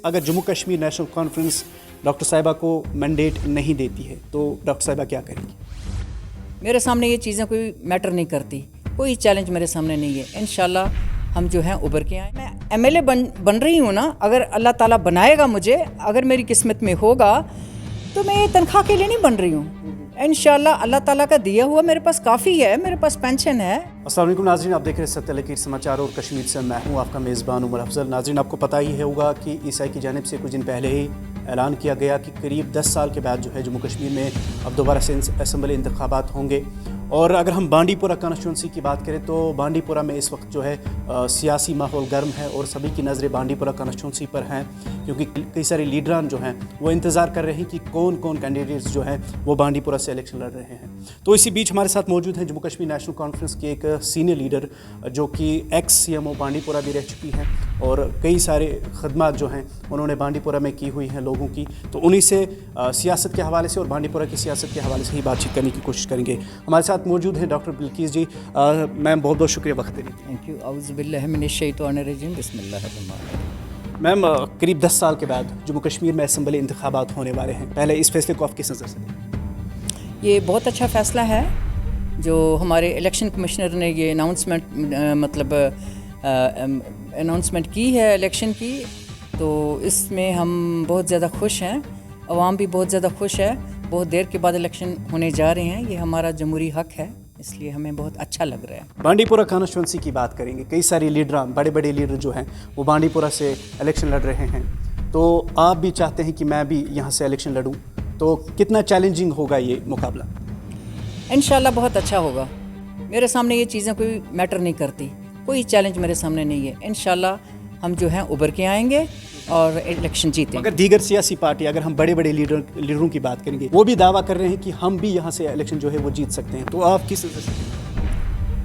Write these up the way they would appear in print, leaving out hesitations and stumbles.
اگر Jammu Kashmir national conference doctor صاحبہ کو مینڈیٹ نہیں دیتی ہے تو ڈاکٹر صاحبہ کیا کریں گی؟ میرے سامنے یہ چیزیں کوئی میٹر نہیں کرتی، کوئی چیلنج میرے سامنے نہیں ہے. انشاءاللہ ہم جو ہیں ابھر کے آئیں. میں ایم ایل اے بن رہی ہوں نا، اگر اللہ تعالیٰ بنائے گا مجھے، اگر میری قسمت میں ہوگا تو میں یہ تنخواہ کے لیے نہیں بن رہی ہوں. انشاءاللہ اللہ تعالیٰ کا دیا ہوا میرے پاس کافی ہے، میرے پاس پینشن ہے. السلام علیکم ناظرین، آپ دیکھ رہے ہیں ستیہ لکیر سماچار اور کشمیر سے میں ہوں آپ کا میزبان عمر افضل. ناظرین، آپ کو پتہ ہی ہوگا کہ عیسائی کی جانب سے کچھ دن پہلے ہی اعلان کیا گیا کہ قریب 10 سال کے بعد جو ہے جموں کشمیر میں اب دوبارہ سے اسمبلی انتخابات ہوں گے. اور اگر ہم بانڈی پورہ کانسٹیچوئنسی کی بات کریں تو بانڈی پورہ میں اس وقت جو ہے سیاسی ماحول گرم ہے اور سبھی کی نظریں بانڈی پورہ کانسٹیچوئنسی پر ہیں، کیونکہ کئی سارے لیڈران جو ہیں وہ انتظار کر رہے ہیں کہ کون کون کینڈیڈیٹس جو ہیں وہ بانڈی پورہ سے الیکشن لڑ رہے ہیں. تو اسی بیچ ہمارے ساتھ موجود ہیں جموں کشمیر نیشنل کانفرنس کے ایک سینئر لیڈر جو کہ ایکس سی ایم او بانڈی پورہ بھی رہ چکی ہیں اور کئی سارے خدمات جو ہیں انہوں نے بانڈی پورہ میں کی ہوئی ہیں لوگوں کی. تو انہی سے سیاست کے حوالے سے اور بانڈی پورہ کی سیاست کے حوالے سے ہی بات چیت کرنے کی کوشش کریں گے. ہمارے ساتھ موجود ہیں ڈاکٹر بلقیس جی. میم بہت بہت شکریہ وقت دینے. Thank you. اعوذ باللہ من الشیطان الرجیم، بسم اللہ الرحمن الرحیم. میم، قریب 10 سال کے بعد جموں کشمیر میں اسمبلی انتخابات ہونے والے ہیں. پہلے اس فیصلے کو آپ کس نظر سے دیکھیں؟ یہ بہت اچھا فیصلہ ہے جو ہمارے الیکشن کمشنر نے یہ اناؤنسمنٹ کی ہے الیکشن کی. تو اس میں ہم بہت زیادہ خوش ہیں، عوام بھی بہت زیادہ خوش ہے. بہت دیر کے بعد الیکشن ہونے جا رہے ہیں، یہ ہمارا جمہوری حق ہے، اس لیے ہمیں بہت اچھا لگ رہا ہے. بانڈی پورہ کانسٹیچوئنسی کی بات کریں گے، کئی سارے لیڈران بڑے بڑے لیڈر جو ہیں وہ بانڈی پورہ سے الیکشن لڑ رہے ہیں. تو آپ بھی چاہتے ہیں کہ میں بھی یہاں سے الیکشن لڑوں، تو کتنا چیلنجنگ ہوگا یہ مقابلہ؟ انشاءاللہ بہت اچھا ہوگا. میرے سامنے یہ چیزیں کوئی میٹر نہیں کرتی، کوئی چیلنج میرے سامنے نہیں ہے. انشاءاللہ ہم جو ہیں ابھر کے آئیں گے اور الیکشن جیتیں. اگر دیگر سیاسی پارٹی، اگر ہم بڑے بڑے لیڈروں کی بات کریں گے، وہ بھی دعویٰ کر رہے ہیں کہ ہم بھی یہاں سے الیکشن جو ہے وہ جیت سکتے ہیں، تو آپ کس طرح سے؟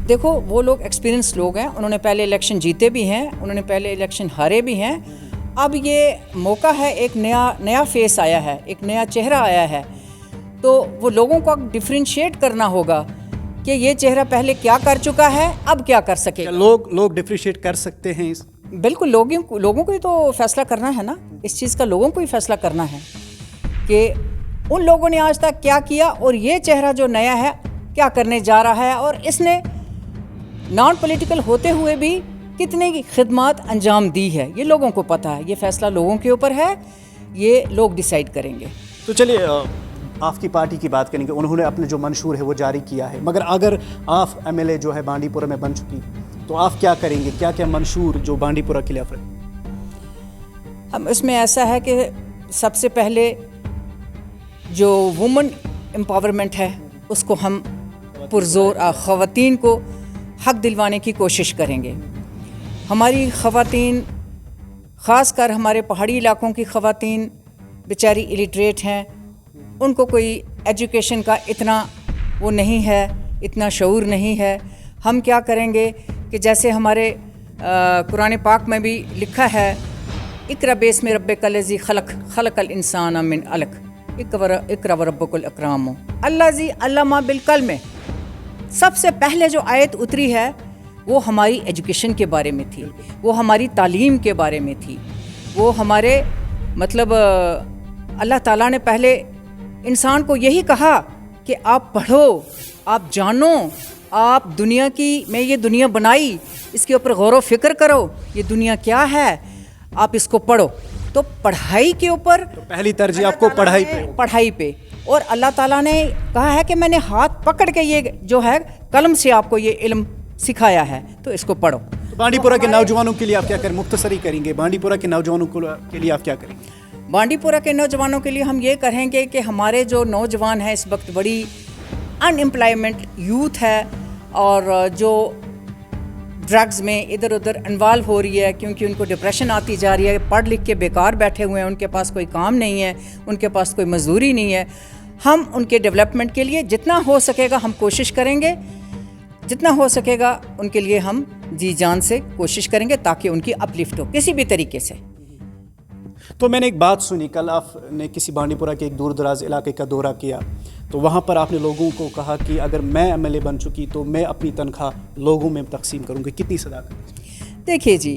دیکھو، وہ لوگ ایکسپیرینس لوگ ہیں، انہوں نے پہلے الیکشن جیتے بھی ہیں، انہوں نے پہلے الیکشن ہارے بھی ہیں. اب یہ موقع ہے، ایک نیا فیس آیا ہے، ایک نیا چہرہ آیا ہے. تو وہ لوگوں کو ڈفرینشیٹ کرنا ہوگا کہ یہ چہرہ پہلے کیا کر چکا ہے، اب کیا کر سکے. لوگ ڈفرینشیٹ کر سکتے ہیں؟ بالکل، لوگوں کو ہی تو فیصلہ کرنا ہے نا، اس چیز کا لوگوں کو ہی فیصلہ کرنا ہے کہ ان لوگوں نے آج تک کیا کیا اور یہ چہرہ جو نیا ہے کیا کرنے جا رہا ہے، اور اس نے نان پولیٹیکل ہوتے ہوئے بھی کتنے خدمات انجام دی ہے. یہ لوگوں کو پتہ ہے، یہ فیصلہ لوگوں کے اوپر ہے، یہ لوگ ڈیسائیڈ کریں گے. تو چلیے آپ کی پارٹی کی بات کریں گے. انہوں نے اپنے جو منشور ہے وہ جاری کیا ہے، مگر اگر آپ ایم ایل اے جو ہے بانڈی پورہ میں بن چکی تو آپ کیا کریں گے؟ کیا کیا منشور جو بانڈی پورہ کے لیے آپ رکھیں؟ ہم اس میں ایسا ہے کہ سب سے پہلے جو وومن امپاورمنٹ ہے اس کو ہم پرزور خواتین کو حق دلوانے کی کوشش کریں گے. ہماری خواتین، خاص کر ہمارے پہاڑی علاقوں کی خواتین بیچاری الٹریٹ ہیں، ان کو کوئی ایجوکیشن کا اتنا وہ نہیں ہے، اتنا شعور نہیں ہے. ہم کیا کریں گے کہ جیسے ہمارے قرآن پاک میں بھی لکھا ہے، اقرأ باسم ربک الذی خلق الانسان من علق اقرأ وربک الاکرم الذی علم بالقلم. سب سے پہلے جو آیت اتری ہے وہ ہماری ایجوکیشن کے بارے میں تھی، وہ ہماری تعلیم کے بارے میں تھی. وہ ہمارے اللہ تعالیٰ نے پہلے انسان کو یہی کہا کہ آپ پڑھو، آپ جانو، آپ دنیا کی، میں یہ دنیا بنائی، اس کے اوپر غور و فکر کرو، یہ دنیا کیا ہے، آپ اس کو پڑھو. تو پڑھائی کے اوپر پہلی ترجیح آپ کو پڑھائی پہ. اور اللہ تعالیٰ نے کہا ہے کہ میں نے ہاتھ پکڑ کے یہ جو ہے قلم سے آپ کو یہ علم سکھایا ہے، تو اس کو پڑھو. بانڈی پورہ کے نوجوانوں کے لیے آپ کیا کریں؟ مختصری کریں گے. بانڈی پورہ کے نوجوانوں کے لیے آپ کیا کریں گے؟ بانڈی پورہ کے نوجوانوں کے لیے ہم یہ کریں گے کہ ہمارے جو نوجوان ہیں اس وقت بڑی ان امپلائمنٹ یوتھ ہے، اور جو ڈرگز میں ادھر ادھر انوالو ہو رہی ہے کیونکہ ان کو ڈپریشن آتی جا رہی ہے، پڑھ لکھ کے بیکار بیٹھے ہوئے ہیں، ان کے پاس کوئی کام نہیں ہے، ان کے پاس کوئی مزدوری نہیں ہے. ہم ان کے ڈیولپمنٹ کے لیے جتنا ہو سکے گا ہم کوشش کریں گے، جتنا ہو سکے گا ان کے لیے ہم جی جان سے کوشش کریں گے تاکہ ان کی اپلفٹ ہو کسی بھی طریقے سے. تو میں نے ایک بات سنی، کل آپ نے کسی بانڈی پورہ کے ایک دور دراز علاقے کا دورہ کیا، تو وہاں پر آپ نے لوگوں کو کہا کہ اگر میں ایم ایل اے بن چکی تو میں اپنی تنخواہ لوگوں میں تقسیم کروں گی. کتنی صداقت؟ دیکھیے جی،